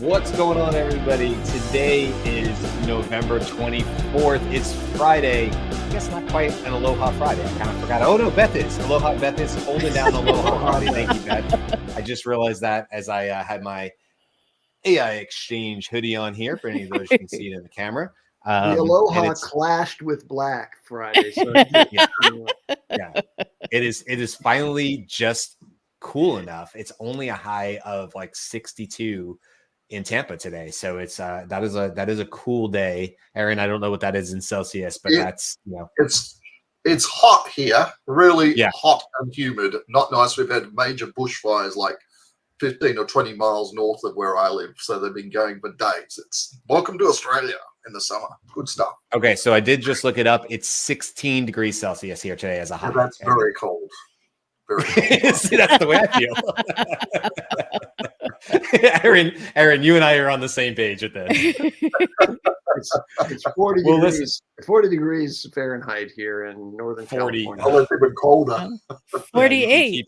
What's going on, everybody? Today is November 24th. It's Friday. I guess not quite an Aloha Friday. I kind of forgot. Oh, no, Beth is. Aloha Beth is holding down Aloha Friday. Thank you, Beth. I just realized that as I had my AI Exchange hoodie on here. For any of those, you can see it in the camera. The Aloha clashed with Black Friday. So yeah, it is finally just cool enough. It's only a high of like 62 in Tampa today, so it's that is a cool day. Aaron, I don't know what that is in Celsius, but that's it's hot here, really Yeah. hot and humid. Not nice. We've had major bushfires like 15 or 20 miles north of where I live, so they've been going for days. It's welcome to Australia in the summer. Good stuff. Okay, so I did just look it up. It's 16 degrees Celsius here today as a high. That's very cold. Very cold. See, that's the way I feel. Aaron, you and I are on the same page with this. It's 40 degrees. 40 degrees Fahrenheit here in Northern 40. California. Oh, it's even colder. 48.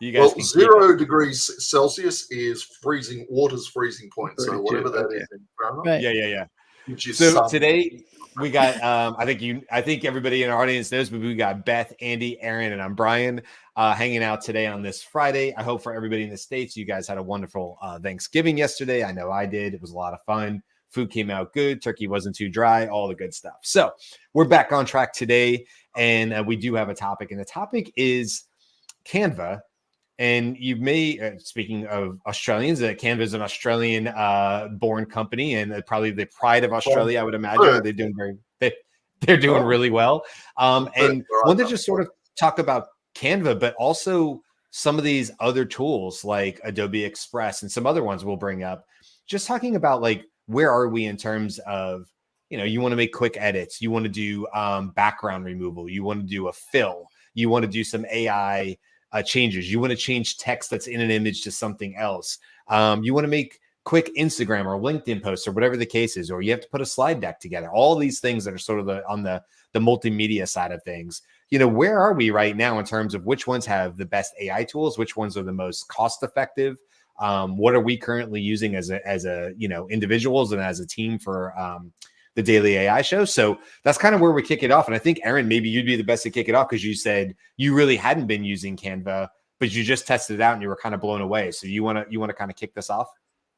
You guys Well, 0 degrees Celsius is freezing. Water's freezing point. So 32, whatever that okay. is in Fahrenheit. Right. Yeah. Which is So today we got I think everybody in our audience knows, but we got Beth, Andy, Aaron, and I'm Brian hanging out today on this Friday. I hope for everybody in the States, you guys had a wonderful Thanksgiving yesterday. I know I did. It was a lot of fun. Food came out good. Turkey wasn't too dry, all the good stuff. So we're back on track today, and we do have a topic, and the topic is Canva. And you may, speaking of Australians, Canva is an Australian born company, and probably the pride of Australia, I would imagine. They're doing they're doing really well. And wanted to just sort of talk about Canva, but also some of these other tools like Adobe Express and some other ones we'll bring up. Just talking about like, where are we in terms of, you want to make quick edits, you want to do background removal, you want to do a fill, you want to do some AI changes, you want to change text that's in an image to something else, you want to make quick Instagram or LinkedIn posts or whatever the case is, or you have to put a slide deck together. All these things that are sort of on the multimedia side of things. Where are we right now in terms of which ones have the best AI tools, which ones are the most cost effective? What are we currently using as a individuals and as a team for the daily AI show? So that's kind of where we kick it off. And I think, Aaron, maybe you'd be the best to kick it off, because you said you really hadn't been using Canva, but you just tested it out and you were kind of blown away. So you want to kind of kick this off?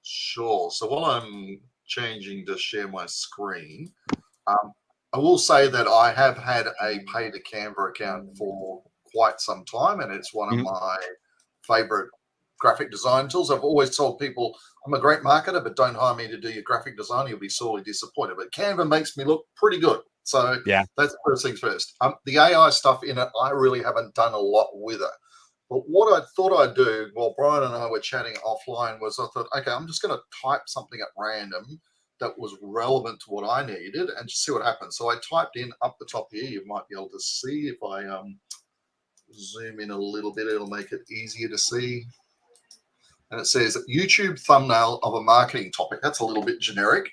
Sure. So while I'm changing to share my screen, I will say that I have had a paid Canva account for quite some time, and it's one of my favorite graphic design tools. I've always told people I'm a great marketer, but don't hire me to do your graphic design. You'll be sorely disappointed. But Canva makes me look pretty good. So yeah, that's first things first. The AI stuff in it, I really haven't done a lot with it. But what I thought I'd do while Brian and I were chatting offline was I thought, okay, I'm just going to type something at random that was relevant to what I needed and just see what happens. So I typed in up the top here. You might be able to see if I zoom in a little bit, it'll make it easier to see. And it says YouTube thumbnail of a marketing topic. That's a little bit generic.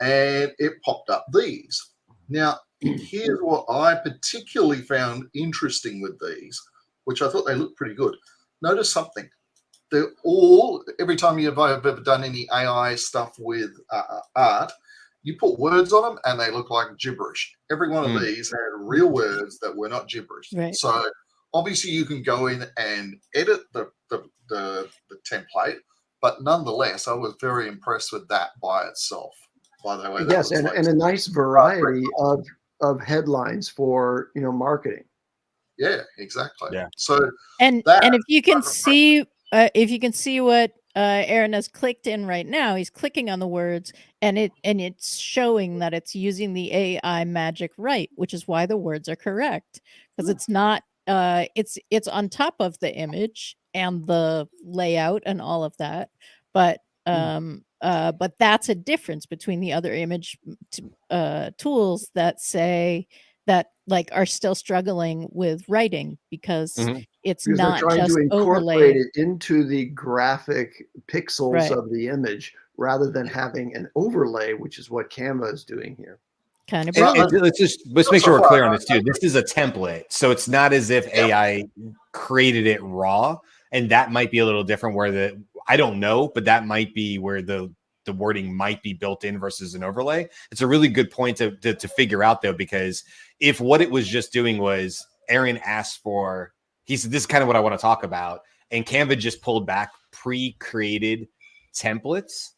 And it popped up these. Now, here's what I particularly found interesting with these, which I thought they looked pretty good. Notice something. They're all, every time you've ever done any AI stuff with art, you put words on them and they look like gibberish. Every one of these had real words that were not gibberish. Right. So obviously you can go in and edit the template, but nonetheless, I was very impressed with that by itself. By the way, yes, and a nice variety of headlines for marketing. Yeah, exactly. Yeah. So and if you can see what Aaron has clicked in right now, he's clicking on the words, and it's showing that it's using the AI magic right, which is why the words are correct, because it's not. It's on top of the image and the layout and all of that, but that's a difference between the other image tools that say that are still struggling with writing because it's not they're trying just to incorporate overlaid it into the graphic pixels of the image rather than having an overlay, which is what Canva is doing here. Kind of. Let's make sure we're clear on this too. This is a template, so it's not as if AI created it raw, and that might be a little different. Where I don't know, but that might be where the wording might be built in versus an overlay. It's a really good point to figure out, though, because if what it was just doing was Aaron asked for, he said, this is kind of what I want to talk about, and Canva just pulled back pre-created templates,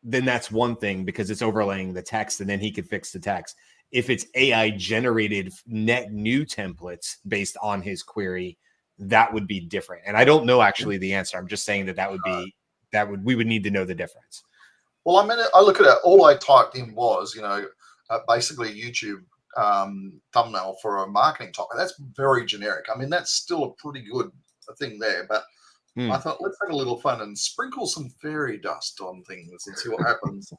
then that's one thing because it's overlaying the text and then he could fix the text. If it's AI generated net new templates based on his query, that would be different. And I don't know actually the answer. I'm just saying that we would need to know the difference. Well, I mean, I look at it, all I typed in was, basically a YouTube thumbnail for a marketing topic. That's very generic. I mean, that's still a pretty good thing there, but I thought, let's have a little fun and sprinkle some fairy dust on things and see what happens.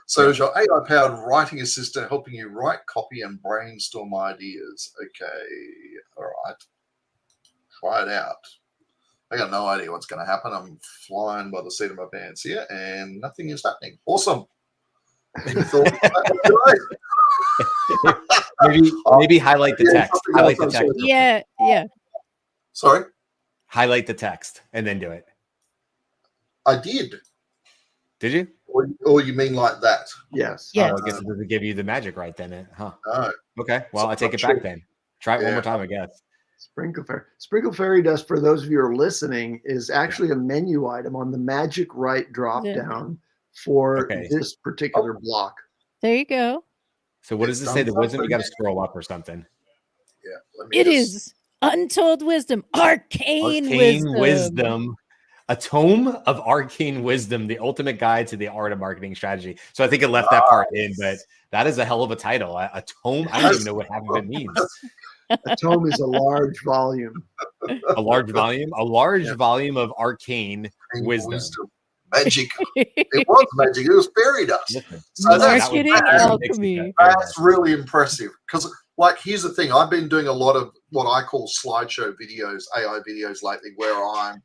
So is your AI-powered writing assistant helping you write copy and brainstorm ideas? Okay, all right. Try it out. I got no idea what's going to happen. I'm flying by the seat of my pants here, and nothing is happening. Awesome. Any thoughts? maybe highlight the text. Highlight the text. Yeah. Sorry? Highlight the text and then do it. I did. Did you? Or you mean like that? Yes. Yeah. Oh, I guess it doesn't give you the magic right then, huh? No. Okay. Well, I take it back then. Try it one more time, I guess. Sprinkle fairy dust, for those of you who are listening, is actually a menu item on the Magic Write drop down for this particular block. There you go. So what does it say? The wisdom? You got to scroll up or something. Yeah. It is untold wisdom, arcane wisdom. A tome of arcane wisdom, the ultimate guide to the art of marketing strategy. So I think it left that part in, but that is a hell of a title. A tome. I don't even know what half of it means. A tome is a large volume. A large volume? A large volume of arcane wisdom. Magic. It was magic. It was fairy dust. So marketing alchemy. That's really impressive. Because, here's the thing. I've been doing a lot of what I call slideshow videos, AI videos lately, where I'm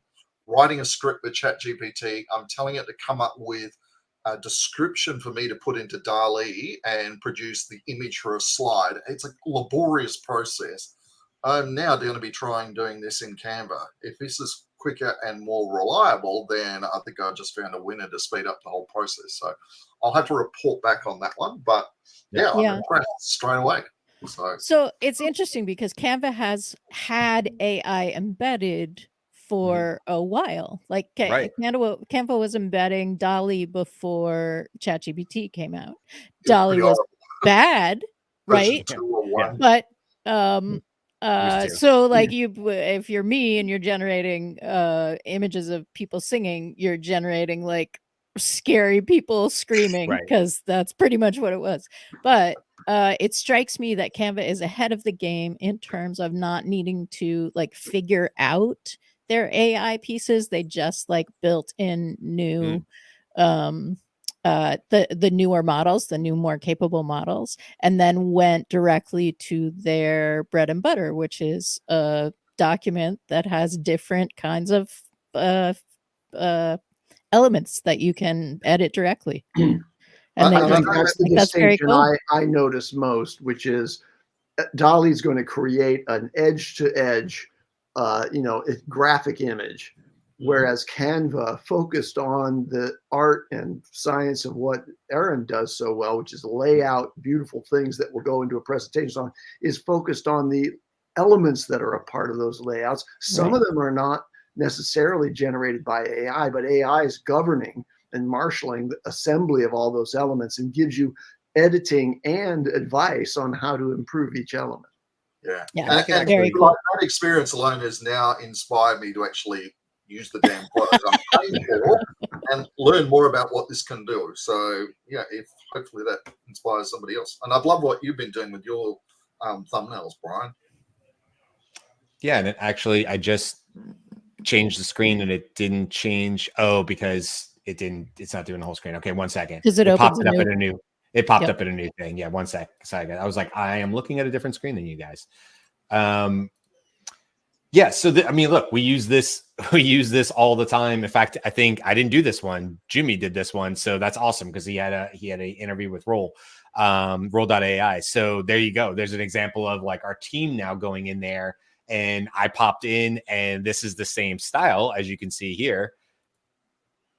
writing a script with ChatGPT. I'm telling it to come up with a description for me to put into DALL-E and produce the image for a slide. It's a laborious process. I'm now going to be doing this in Canva. If this is quicker and more reliable, then I think I just found a winner to speed up the whole process. So I'll have to report back on that one. But I'm impressed straight away. So it's interesting because Canva has had AI embedded for a while. Like Canva was embedding DALL-E before ChatGPT came out. DALL-E was bad, right? But so like if you're me and you're generating images of people singing, you're generating like scary people screaming because that's pretty much what it was. But it strikes me that Canva is ahead of the game in terms of not needing to like figure out their AI pieces. They just like built in new the newer models, the new more capable models, and then went directly to their bread and butter, which is a document that has different kinds of elements that you can edit directly. And that's the distinction I notice most, which is DALL-E's going to create an edge-to-edge graphic image, whereas Canva focused on the art and science of what Aaron does so well, which is lay out beautiful things that will go into a presentation on, is focused on the elements that are a part of those layouts. Some of them are not necessarily generated by AI, but AI is governing and marshaling the assembly of all those elements and gives you editing and advice on how to improve each element. And very cool. That experience alone has now inspired me to actually use the damn product I'm paying for and learn more about what this can do. So hopefully that inspires somebody else. And I've loved what you've been doing with your thumbnails, Brian. Yeah, and it actually, I just changed the screen and it didn't change. Oh, because it's not doing the whole screen. Okay, 1 second. It popped up at a new thing. Yeah, 1 sec. Sorry, I was like, I am looking at a different screen than you guys. So look, we use this all the time. In fact, I think I didn't do this one. Jimmy did this one, so that's awesome because he had a interview with Roll.ai. So there you go. There's an example of like our team now going in there, and I popped in, and this is the same style as you can see here.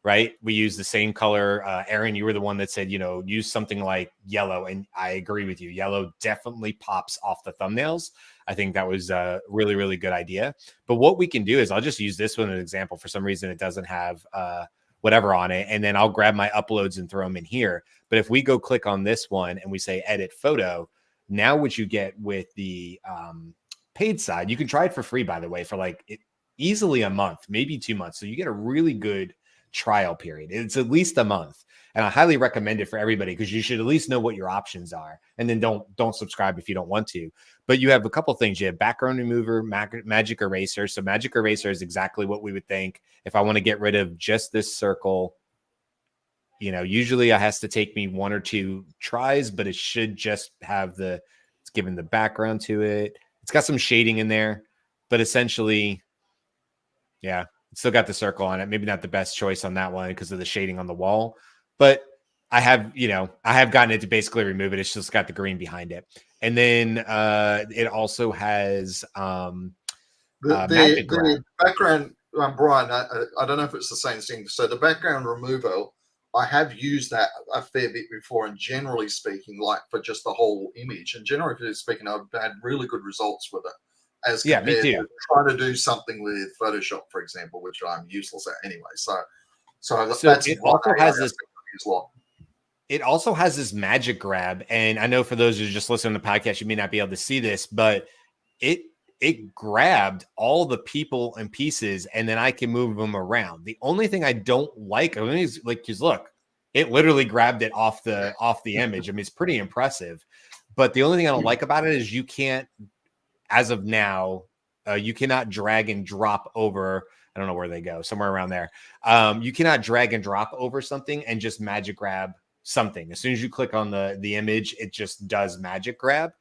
right? We use the same color. Aaron, you were the one that said, use something like yellow. And I agree with you. Yellow definitely pops off the thumbnails. I think that was a really, really good idea. But what we can do is I'll just use this one as an example. For some reason, it doesn't have whatever on it. And then I'll grab my uploads and throw them in here. But if we go click on this one and we say edit photo, now what you get with the paid side, you can try it for free, by the way, for easily a month, maybe 2 months. So you get a really good trial period. It's at least a month. And I highly recommend it for everybody because you should at least know what your options are. And then don't subscribe if you don't want to. But you have a couple things. You have background remover, magic eraser. So magic eraser is exactly what we would think. If I want to get rid of just this circle, usually it has to take me 1 or 2 tries, but it should just have it's given the background to it. It's got some shading in there, but essentially, yeah, it's still got the circle on it. Maybe not the best choice on that one because of the shading on the wall, but I have gotten it to basically remove it. It's just got the green behind it. And then it also has the background, Brian, I don't know if it's the same thing. So the background removal, I have used that a fair bit before, and generally speaking, like for just the whole image, and generally speaking, I've had really good results with it. As compared to trying to do something with Photoshop, for example, which I'm useless at anyway. So that's it also has this. It also has this magic grab, and I know for those who just listen to the podcast, you may not be able to see this, but it grabbed all the people and pieces, and then I can move them around. The only thing I don't like is because look, it literally grabbed it off the image. I mean, it's pretty impressive, but the only thing I don't like about it is you can't, as of now, you cannot drag and drop over. I don't know where they go, somewhere around there. You cannot drag and drop over something and just magic grab something. As soon as you click on the image, it just does magic grab.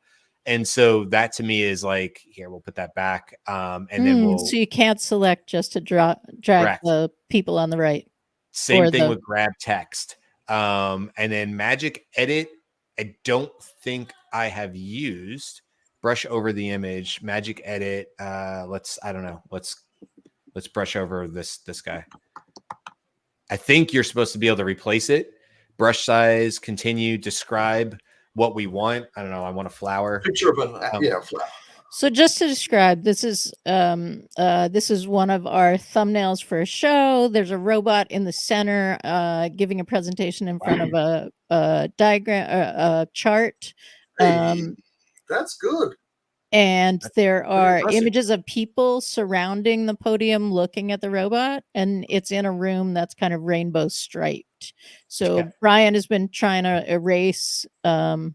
And so that to me is like, here, we'll put that back. And then so you can't select just to drag the people on the right. Same thing with grab text. And then magic edit, I don't think I have used. Brush over the image, magic edit. Let's brush over this guy. I think you're supposed to be able to replace it. Brush size, continue, describe what we want. I don't know. I want a flower. Picture of flower. So just to describe, this is one of our thumbnails for a show. There's a robot in the center giving a presentation in front of a diagram, a chart. That's good. And there are images of people surrounding the podium looking at the robot, and it's in a room that's kind of rainbow striped. So Brian has been trying to erase, you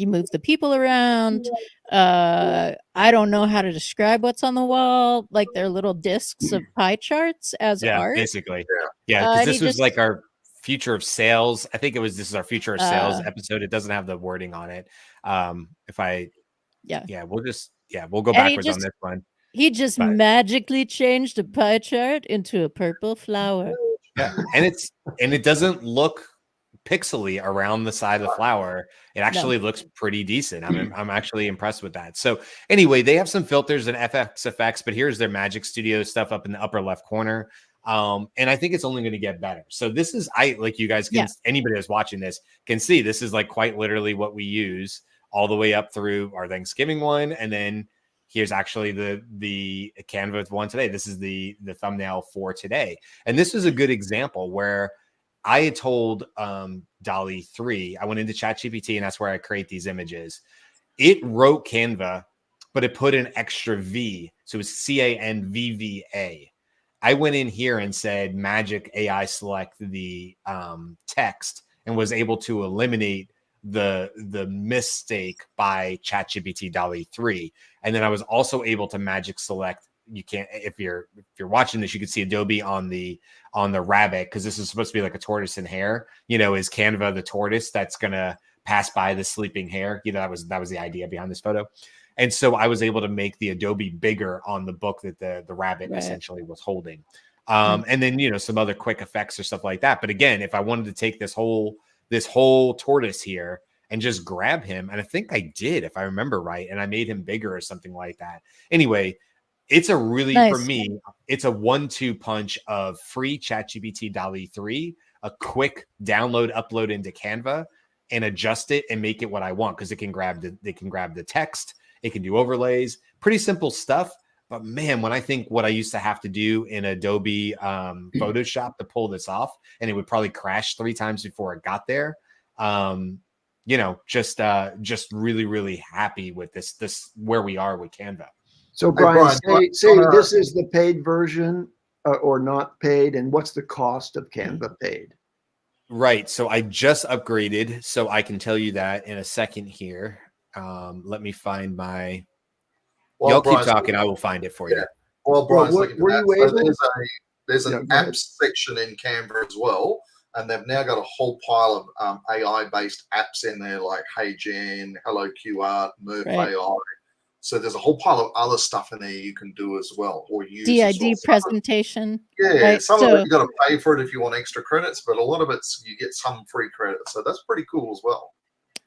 move the people around. I don't know how to describe what's on the wall. Like they're little discs of pie charts as art. Basically. Yeah, because this was like our future of sales. I think this is our future of sales episode. It doesn't have the wording on it. We'll go backwards on this one. He just magically changed a pie chart into a purple flower. Yeah, and it doesn't look pixely around the side of the flower. It actually looks pretty decent. I'm actually impressed with that. So anyway, they have some filters and FX effects, but here's their Magic Studio stuff up in the upper left corner. And I think it's only going to get better. So this is, you guys can, anybody that's watching this can see, this is like quite literally what we use all the way up through our Thanksgiving one. And then here's actually the Canva one today. This is the thumbnail for today. And this is a good example where I had told DALL-E 3, I went into ChatGPT, and that's where I create these images. It wrote Canva, but it put an extra V. So it was CANVVA. I went in here and said, Magic AI select the text, and was able to eliminate the mistake by ChatGPT DALL-E 3. And then I was also able to magic select. You can't, if you're watching this, you can see Adobe on the rabbit, because this is supposed to be like a tortoise and hare. Is Canva the tortoise that's gonna pass by the sleeping hare? That was the idea behind this photo. And so I was able to make the Adobe bigger on the book that the rabbit essentially was holding. And then some other quick effects or stuff like that. But again, if I wanted to take this whole tortoise here and just grab him, and I think I did, if I remember right, and I made him bigger or something like that. Anyway, it's a really, Nice. for me, it's a 1-2 punch of free ChatGPT DALL-E 3, a quick download, upload into Canva, and adjust it and make it what I want, because it can grab the text, it can do overlays, pretty simple stuff. But man, when I think what I used to have to do in Adobe Photoshop to pull this off, and it would probably crash 3 times before it got there. You know, just really, really happy with this where we are with Canva. So Brian, say this is the paid version or not paid, and what's the cost of Canva paid? Right. So I just upgraded, so I can tell you that in a second here. Let me find my. Y'all keep talking. I will find it for you. Well, Brian's looking for that. So there's an apps section in Canva as well, and they've now got a whole pile of AI-based apps in there, like Hey Gen, Hello QR, Murph AI. So there's a whole pile of other stuff in there you can do as well, or use DID presentation. Yeah, some of it you got to pay for it if you want extra credits, but a lot of it's you get some free credits, so that's pretty cool as well.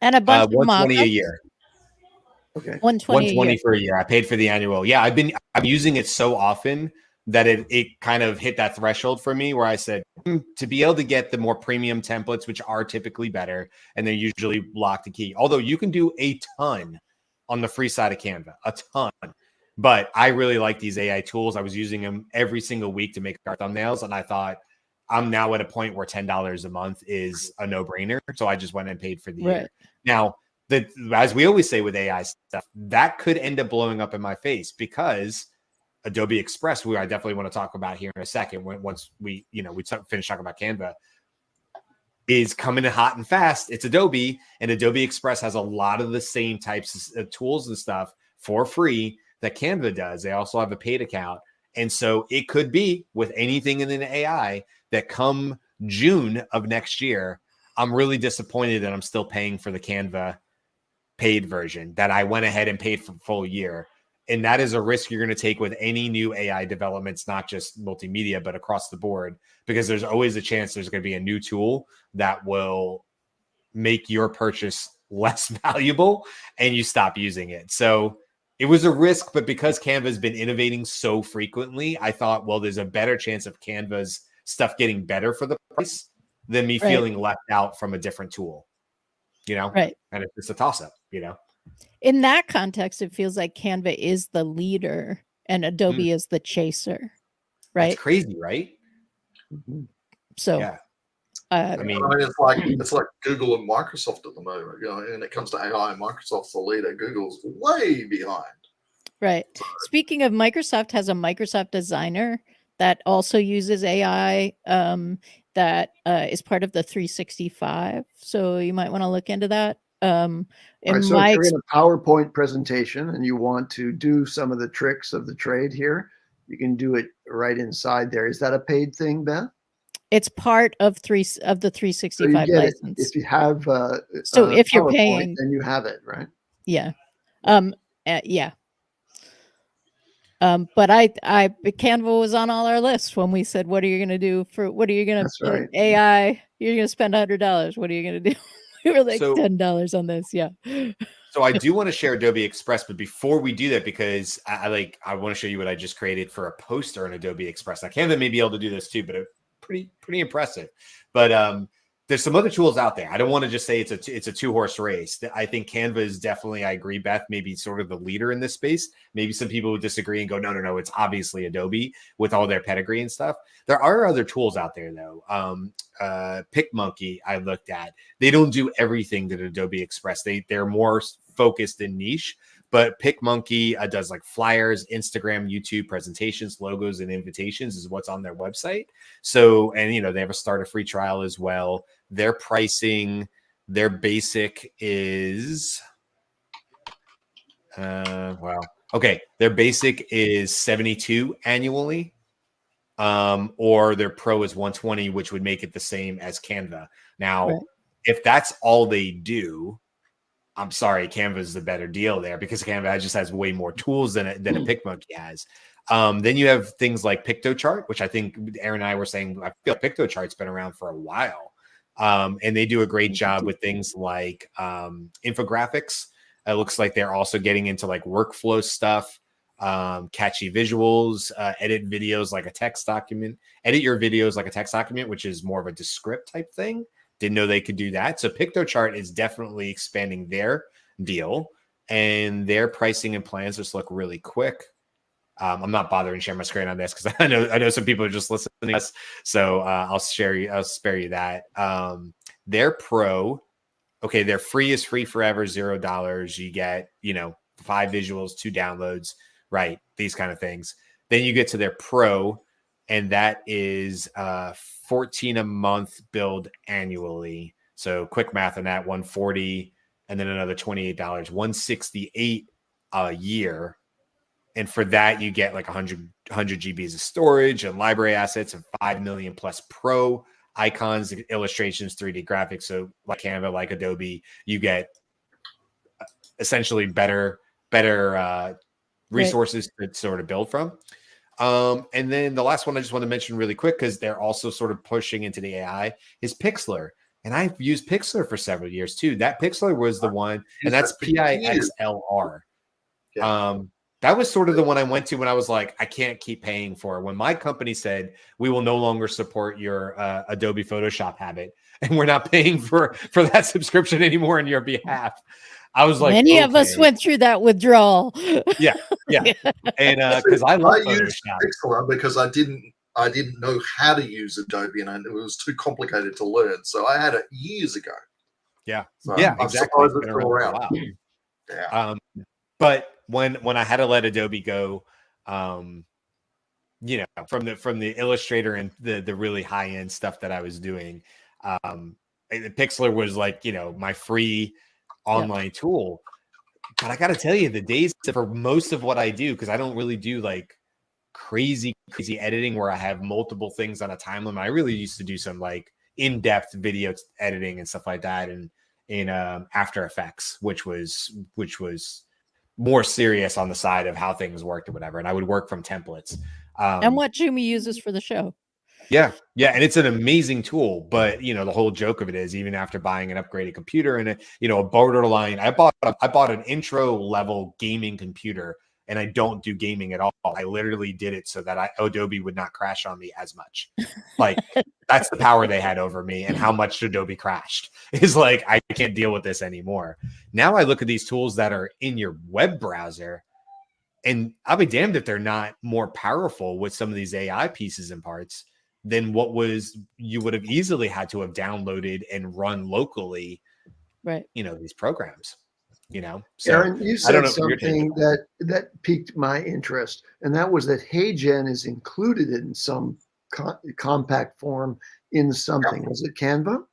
And a bunch of $120 a year. Okay, $120 for a year. I paid for the annual. Yeah, I'm using it so often that it kind of hit that threshold for me where I said to be able to get the more premium templates, which are typically better, and they're usually lock the key. Although you can do a ton on the free side of Canva, a ton. But I really like these AI tools. I was using them every single week to make our thumbnails, and I thought I'm now at a point where $10 a month is a no-brainer. So I just went and paid for the year. Now, as we always say with AI stuff, that could end up blowing up in my face, because Adobe Express, who I definitely want to talk about here in a second, once we finish talking about Canva, is coming in hot and fast. It's Adobe, and Adobe Express has a lot of the same types of tools and stuff for free that Canva does. They also have a paid account. And so it could be with anything in an AI that come June of next year, I'm really disappointed that I'm still paying for the Canva paid version, that I went ahead and paid for full year. And that is a risk you're going to take with any new AI developments, not just multimedia, but across the board, because there's always a chance there's going to be a new tool that will make your purchase less valuable and you stop using it. So it was a risk, but because Canva has been innovating so frequently, I thought, well, there's a better chance of Canva's stuff getting better for the price than me feeling left out from a different tool, you know? Right. And it's a toss up, you know? In that context, it feels like Canva is the leader and Adobe is the chaser, right? That's crazy, right? So, yeah. I mean, it's like Google and Microsoft at the moment. You know, when it comes to AI, Microsoft's the leader. Google's way behind. Right. Speaking of, Microsoft has a Microsoft Designer that also uses AI. That is part of the 365. So you might want to look into that. So if you're in a PowerPoint presentation and you want to do some of the tricks of the trade here, you can do it right inside there. Is that a paid thing, Beth? It's part of the 365 so license. If you have so if you're paying, then you have it, right? Yeah. Yeah. But Canva was on all our lists when we said, what are you going to do AI? You're going to spend $100. What are you going to do? We were like $10 on this. Yeah. So I do want to share Adobe Express, but before we do that, because I want to show you what I just created for a poster in Adobe Express. Now Canva may be able to do this too, but it's pretty impressive. But there's some other tools out there. I don't want to just say it's a two-horse race. I think Canva is definitely, I agree, Beth, maybe sort of the leader in this space. Maybe some people would disagree and go, no, it's obviously Adobe with all their pedigree and stuff. There are other tools out there though. PicMonkey I looked at. They don't do everything that Adobe Express. They're more focused in niche. But PicMonkey does like flyers, Instagram, YouTube presentations, logos, and invitations is what's on their website. So, and they have a starter free trial as well. Their pricing, their basic is, their basic is $72 annually, or their pro is $120, which would make it the same as Canva. Now, if that's all they do, I'm sorry, Canva is the better deal there, because Canva just has way more tools than a PicMonkey has. Then you have things like PictoChart, which I think Aaron and I were saying, I feel PictoChart's been around for a while. And they do a great job with things like infographics. It looks like they're also getting into like workflow stuff. catchy visuals, edit videos like a text document, edit your videos like a text document, which is more of a Descript type thing. Didn't know they could do that. So PictoChart is definitely expanding their deal, and their pricing and plans just look really quick. I'm not bothering sharing my screen on this because I know some people are just listening to us. So I'll spare you that. Their pro, okay, their free is free forever, $0. You get, 5 visuals, 2 downloads, right? These kind of things. Then you get to their pro, and that is $14 a month billed annually. So quick math on that, $140 and then another $28, $168 a year. And for that, you get like 100 GBs of storage and library assets and 5 million plus pro icons, illustrations, 3D graphics. So like Canva, like Adobe, you get essentially better resources to sort of build from. And then the last one I just want to mention really quick, because they're also sort of pushing into the AI, is Pixlr. And I've used Pixlr for several years too. That Pixlr was the one, and that's Pixlr. Yeah. That was sort of the one I went to when I was like, I can't keep paying for it. When my company said, we will no longer support your Adobe Photoshop habit, and we're not paying for that subscription anymore on your behalf. I was like, many of us went through that withdrawal. Yeah. And because I love Photoshop. Pixlr because I didn't know how to use Adobe, and it was too complicated to learn. So I had it years ago. Yeah. So yeah, exactly. It's been around. Yeah. But when I had to let Adobe go, from the Illustrator and the really high end stuff that I was doing, Pixlr was like, my free online tool. But I got to tell you, the days for most of what I do, because I don't really do like crazy editing where I have multiple things on a time limit. I really used to do some like in-depth video editing and stuff like that, and in After Effects, which was more serious on the side of how things worked or whatever. And I would work from templates. And what Jimmy uses for the show. Yeah. And it's an amazing tool, but the whole joke of it is, even after buying an upgraded computer and a borderline, I bought an intro level gaming computer, and I don't do gaming at all. I literally did it so that Adobe would not crash on me as much. Like that's the power they had over me, and how much Adobe crashed is like, I can't deal with this anymore. Now I look at these tools that are in your web browser, and I'll be damned if they're not more powerful with some of these AI pieces and parts than what you would have easily had to have downloaded and run locally, right? These programs, So, Aaron, you said something that piqued my interest, and that was that HeyGen is included in some compact form in something. Was it Canva?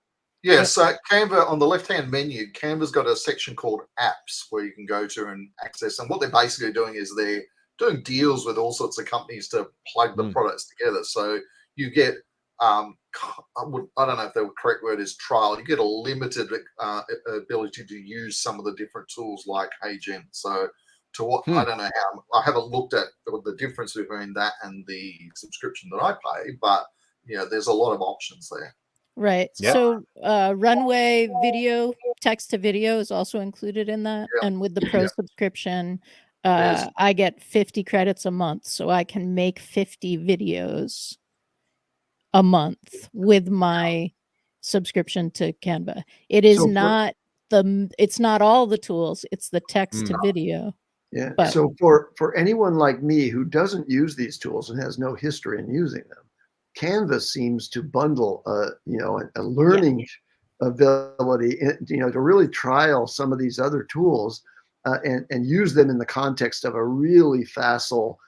Yeah, so Canva, on the left-hand menu, Canva's got a section called apps where you can go to and access. And what they're basically doing is they're doing deals with all sorts of companies to plug the products together. So you get, I don't know if the correct word is trial. You get a limited ability to use some of the different tools like HeyGen. So I don't know how, I haven't looked at the difference between that and the subscription that I pay, but there's a lot of options there. Right. Yeah. So Runway video, text to video is also included in that. Yeah. And with the pro subscription, I get 50 credits a month. So I can make 50 videos a month with my subscription to Canva. It is it's not all the tools, it's the text to video. Yeah. But, so for anyone like me who doesn't use these tools and has no history in using them, Canva seems to bundle a learning ability, to really trial some of these other tools and use them in the context of a really facile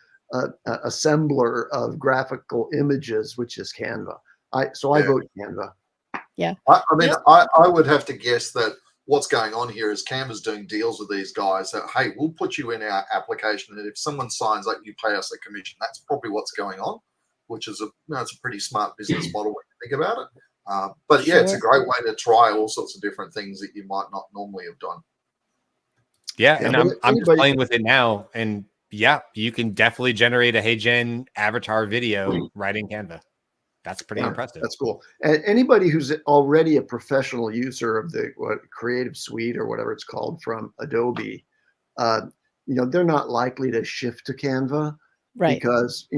assembler of graphical images, which is Canva. I vote Canva. Yeah. I mean, I would have to guess that what's going on here is Canva's doing deals with these guys that, hey, we'll put you in our application, and if someone signs up, you pay us a commission. That's probably what's going on, which is it's a pretty smart business model when you think about it. But yeah, it's a great way to try all sorts of different things that you might not normally have done. Yeah, and I'm just playing with it now, and you can definitely generate a HeyGen avatar video right in Canva. That's pretty impressive. That's cool. And anybody who's already a professional user of the Creative Suite or whatever it's called from Adobe, they're not likely to shift to Canva, right? Because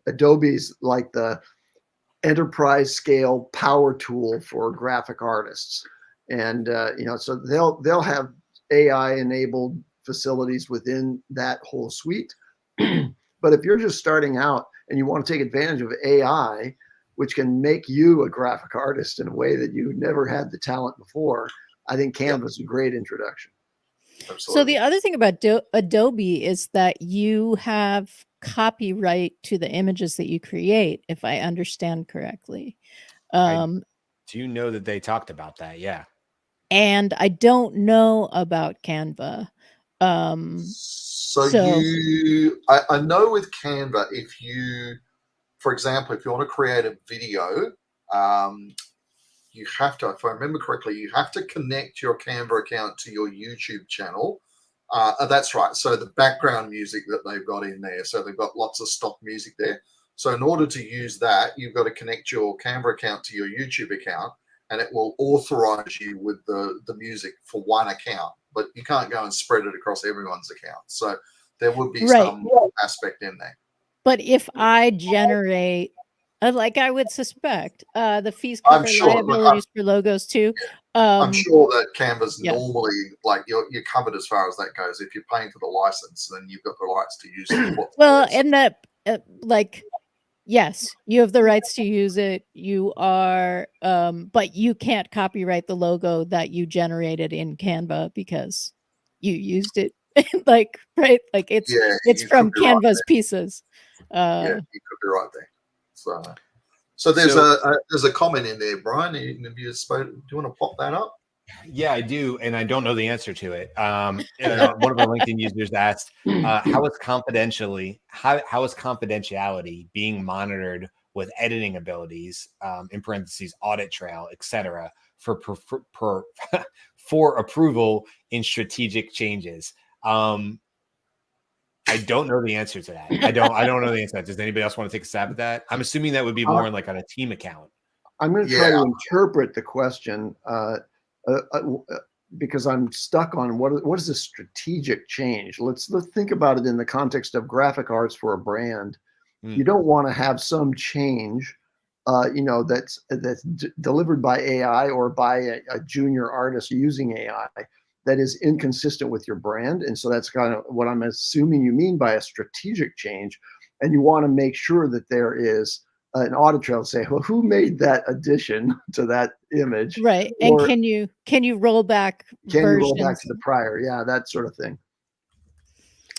Adobe's like the enterprise scale power tool for graphic artists, and so they'll have AI enabled facilities within that whole suite. But if you're just starting out and you want to take advantage of AI, which can make you a graphic artist in a way that you never had the talent before, I think Canva is a great introduction. Absolutely. So the other thing about Adobe is that you have copyright to the images that you create, if I understand correctly. Do you know that they talked about that? Yeah. And I don't know about Canva. I know with Canva, if you, for example, if you want to create a video, you have to, if I remember correctly, you have to connect your Canva account to your YouTube channel. That's right. So the background music that they've got in there, so they've got lots of stock music there. So in order to use that, you've got to connect your Canva account to your YouTube account, and it will authorize you with the music for one account. But you can't go and spread it across everyone's account. So there would be some aspect in there. But if I generate, like I would suspect, the fees cover liabilities for logos too. I'm sure that Canva's normally, like, you're covered as far as that goes. If you're paying for the license, then you've got the rights to use it. Well, and that, yes, you have the rights to use it. You are, but you can't copyright the logo that you generated in Canva because you used it. Like, right? Like it's from Canva's pieces. Yeah, you could be right there. So there's a comment in there, Brian. Do you want to pop that up? Yeah, I do, and I don't know the answer to it. One of our LinkedIn users asked, "How is confidentiality being monitored with editing abilities (in parentheses audit trail, etc.) for approval in strategic changes?" I don't know the answer to that. I don't know the answer. Does anybody else want to take a stab at that? I'm assuming that would be more like on a team account. I'm going to try to interpret the question because I'm stuck on what is a strategic change. Let's think about it in the context of graphic arts for a brand. You don't want to have some change, that's delivered by AI or by a junior artist using AI that is inconsistent with your brand. And so that's kind of what I'm assuming you mean by a strategic change. And you want to make sure that there is an audit trail to say, well, who made that addition to that image? Right. And can you roll back versions? You roll back to the prior? Yeah, that sort of thing.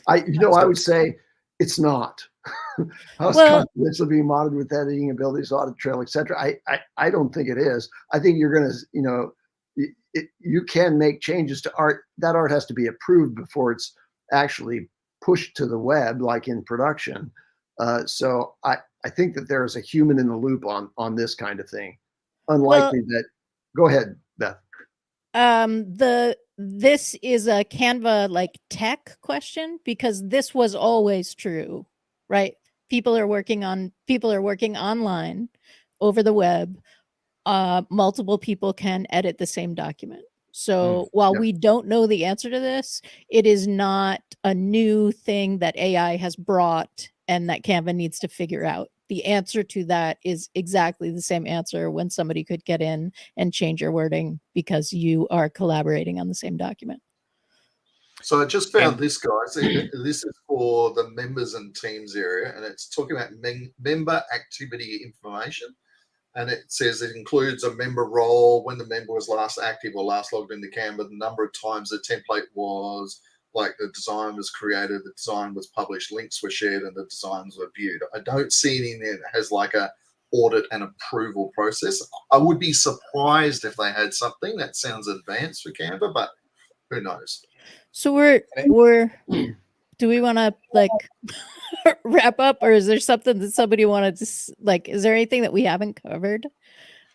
I would say it's not. How is confidential being monitored with editing abilities, audit trail, etc.? I don't think it is. I think you're going to, you can make changes to art. That art has to be approved before it's actually pushed to the web, like in production. So I think that there is a human in the loop on this kind of thing. Unlikely that. Go ahead, Beth. This is a Canva tech question because this was always true, right? People are working online over the web. Multiple people can edit the same document. So while we don't know the answer to this, it is not a new thing that AI has brought and that Canva needs to figure out. The answer to that is exactly the same answer when somebody could get in and change your wording because you are collaborating on the same document. So I just found this, guys. This is for the members and teams area, and it's talking about member activity information. And it says it includes a member role, when the member was last active or last logged into Canva, the number of times the template was, like the design was created, the design was published, links were shared, and the designs were viewed. I don't see anything that has like a audit and approval process. I would be surprised if they had something that sounds advanced for Canva, but who knows? So do we want to wrap up, or is there something that somebody wanted to is there anything that we haven't covered?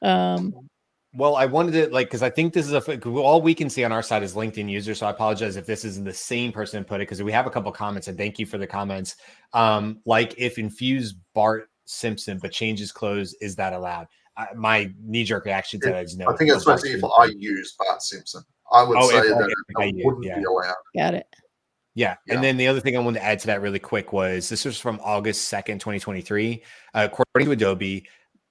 Well, I wanted to because I think this is all we can see on our side is LinkedIn users. So I apologize if this isn't the same person who put it, because we have a couple comments, and thank you for the comments. If infuse Bart Simpson but changes clothes, is that allowed? My knee-jerk reaction to that is no. I think it's supposed to be if I use Bart Simpson. I would say that it wouldn't be allowed. Got it. Yeah. And then the other thing I wanted to add to that really quick was this was from August 2nd, 2023. According to Adobe,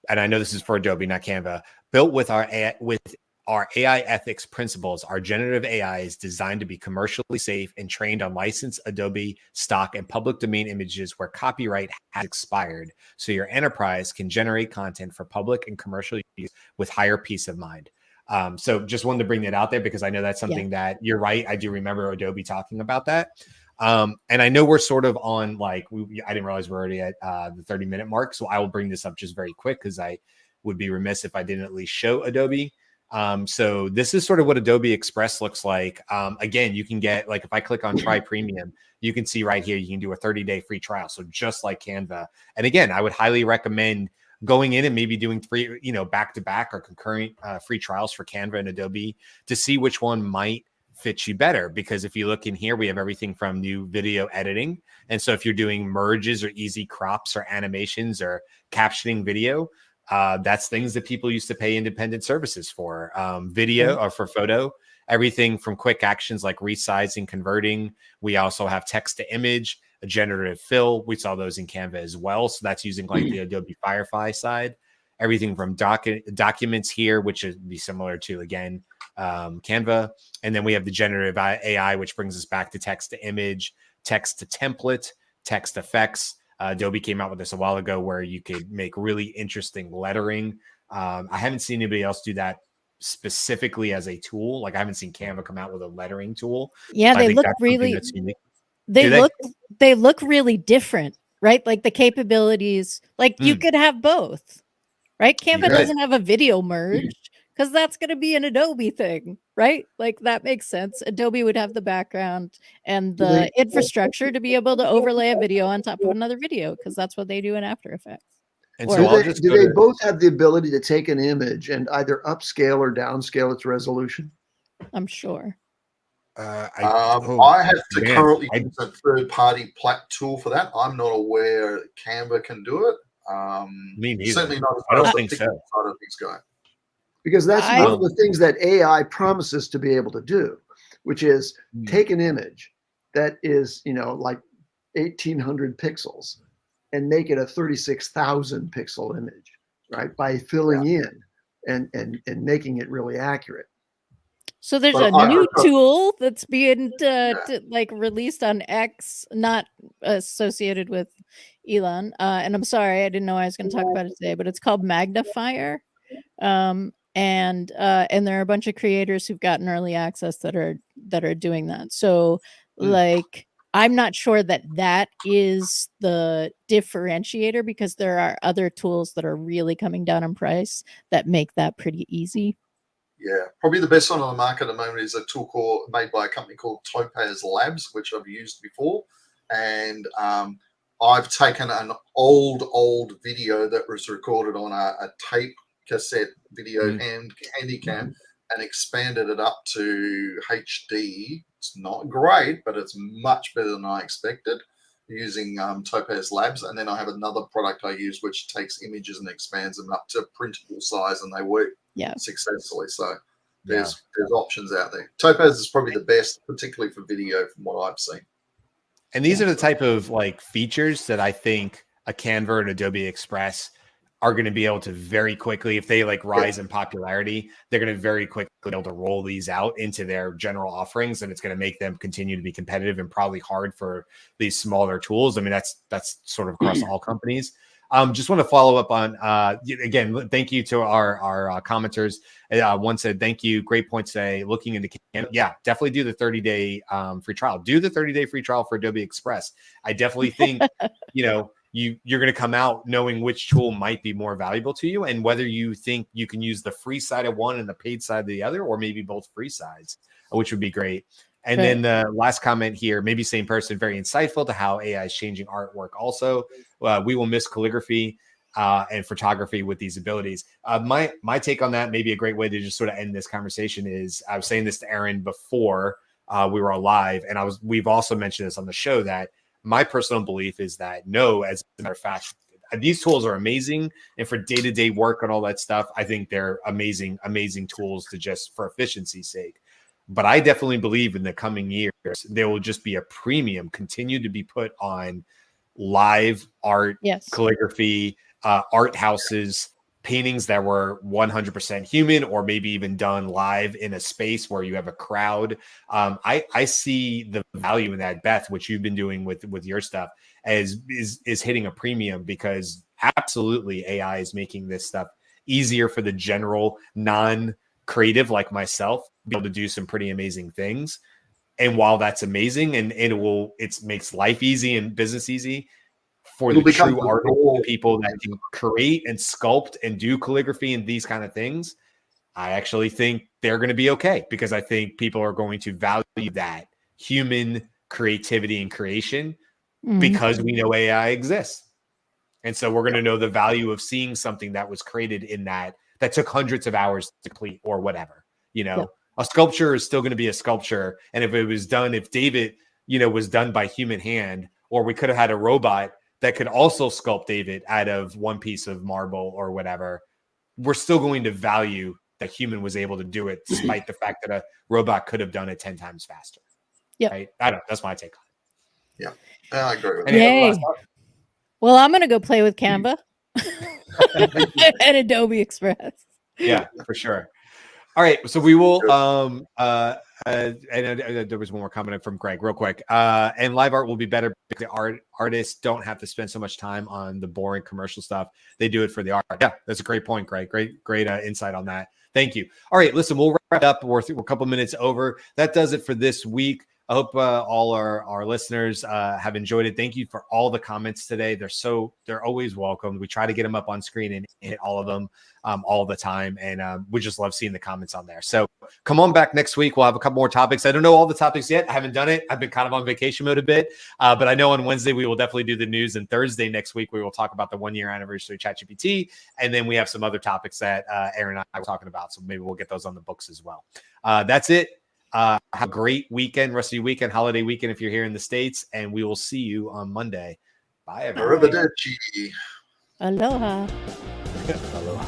and I know this is for Adobe, not Canva, built with our AI ethics principles, our generative AI is designed to be commercially safe and trained on licensed Adobe stock and public domain images where copyright has expired. So your enterprise can generate content for public and commercial use with higher peace of mind. So just wanted to bring that out there because I know that's something that you're right. I do remember Adobe talking about that. And I know we're sort of on like, I didn't realize we're already at the 30-minute mark. So I will bring this up just very quick because I would be remiss if I didn't at least show Adobe. So this is sort of what Adobe Express looks like. Again, you can get, like, if I click on try premium, you can see right here, you can do a 30-day free trial. So just like Canva. And again, I would highly recommend going in and maybe doing 3, back-to-back or concurrent free trials for Canva and Adobe to see which one might fit you better. Because if you look in here, we have everything from new video editing. And so if you're doing merges or easy crops or animations or captioning video, that's things that people used to pay independent services for. Video or for photo, everything from quick actions like resizing, converting. We also have text to image, a generative fill. We saw those in Canva as well. So that's using like the Adobe Firefly side. Everything from documents here, which would be similar to, again, Canva. And then we have the generative AI, which brings us back to text to image, text to template, text effects. Adobe came out with this a while ago where you could make really interesting lettering. I haven't seen anybody else do that specifically as a tool. Like I haven't seen Canva come out with a lettering tool. Yeah, they look really, they look really different, right? Like the capabilities, like you could have both, right? Canva doesn't have a video merge because that's going to be an Adobe thing, right? Like that makes sense. Adobe would have the background and the infrastructure to be able to overlay a video on top of another video because that's what they do in After Effects. And so do they both have the ability to take an image and either upscale or downscale its resolution? I'm sure. I have to currently use a third-party plat tool for that. I'm not aware Canva can do it. Me neither. Certainly not as I far don't as think the so. side of things go. Because that's one of the things that AI promises to be able to do, which is take an image that is, like 1,800 pixels and make it a 36,000 pixel image, right? By filling in and making it really accurate. So there's a new tool that's being like released on X, not associated with Elon. And I'm sorry, I didn't know I was going to talk about it today, but it's called Magnifier. And there are a bunch of creators who've gotten early access that are doing that. So like, I'm not sure that is the differentiator because there are other tools that are really coming down in price that make that pretty easy. Yeah, probably the best one on the market at the moment is a tool made by a company called Topaz Labs, which I've used before. And I've taken an old video that was recorded on a tape cassette video handycam and expanded it up to HD. It's not great, but it's much better than I expected using Topaz Labs. And then I have another product I use which takes images and expands them up to printable size, and they work successfully. So there's options out there. Topaz is probably the best, particularly for video from what I've seen. And these are the type of like features that I think a Canva and Adobe Express are going to be able to very quickly, if they like rise in popularity, they're going to very quickly be able to roll these out into their general offerings, and it's going to make them continue to be competitive and probably hard for these smaller tools. I mean, that's sort of across all companies. Just want to follow up on, again, thank you to our commenters. One said, thank you. Great point today. Looking into Canva. Yeah, definitely do the 30-day free trial. Do the 30-day free trial for Adobe Express. I definitely think, you're going to come out knowing which tool might be more valuable to you and whether you think you can use the free side of one and the paid side of the other, or maybe both free sides, which would be great. And then the last comment here, maybe same person, very insightful to how AI is changing artwork also. We will miss calligraphy and photography with these abilities. My take on that, maybe a great way to just sort of end this conversation is, I was saying this to Aaron before we were live, and we've also mentioned this on the show, that my personal belief is that as a matter of fact, these tools are amazing. And for day-to-day work and all that stuff, I think they're amazing tools to just for efficiency's sake. But I definitely believe in the coming years, there will just be a premium continue to be put on live art, calligraphy, art houses, paintings that were 100% human, or maybe even done live in a space where you have a crowd. I see the value in that, Beth, which you've been doing with your stuff, as is hitting a premium, because absolutely AI is making this stuff easier for the general non-creative like myself be able to do some pretty amazing things. And while that's amazing, and it makes life easy and business easy for the true artists, people that can create and sculpt and do calligraphy and these kind of things, I actually think they're going to be okay, because I think people are going to value that human creativity and creation because we know AI exists. And so we're going to know the value of seeing something that was created in that took hundreds of hours to complete, or whatever. A sculpture is still going to be a sculpture. And if it was done, if David, was done by human hand, or we could have had a robot that could also sculpt David out of one piece of marble or whatever, we're still going to value that human was able to do it, despite the fact that a robot could have done it 10 times faster. Yeah. Right? I don't know. That's my take on it. Yeah. I agree with that. Well, I'm going to go play with Canva and Adobe Express. Yeah, for sure. All right, so we will. And there was one more comment from Greg, real quick. And live art will be better because the artists don't have to spend so much time on the boring commercial stuff. They do it for the art. Yeah, that's a great point, Greg. Great insight on that. Thank you. All right, listen, we'll wrap it up. We're a couple minutes over. That does it for this week. I hope all our listeners have enjoyed it. Thank you for all the comments today. They're always welcome. We try to get them up on screen and hit all of them all the time. And we just love seeing the comments on there. So come on back next week. We'll have a couple more topics. I don't know all the topics yet. I haven't done it. I've been kind of on vacation mode a bit. But I know on Wednesday, we will definitely do the news. And Thursday next week, we will talk about the 1-year anniversary of ChatGPT. And then we have some other topics that Aaron and I were talking about. So maybe we'll get those on the books as well. That's it. Have a great weekend, rest of your weekend, holiday weekend if you're here in the States, and we will see you on Monday. Bye, everybody. Arrivederci. Aloha. Aloha.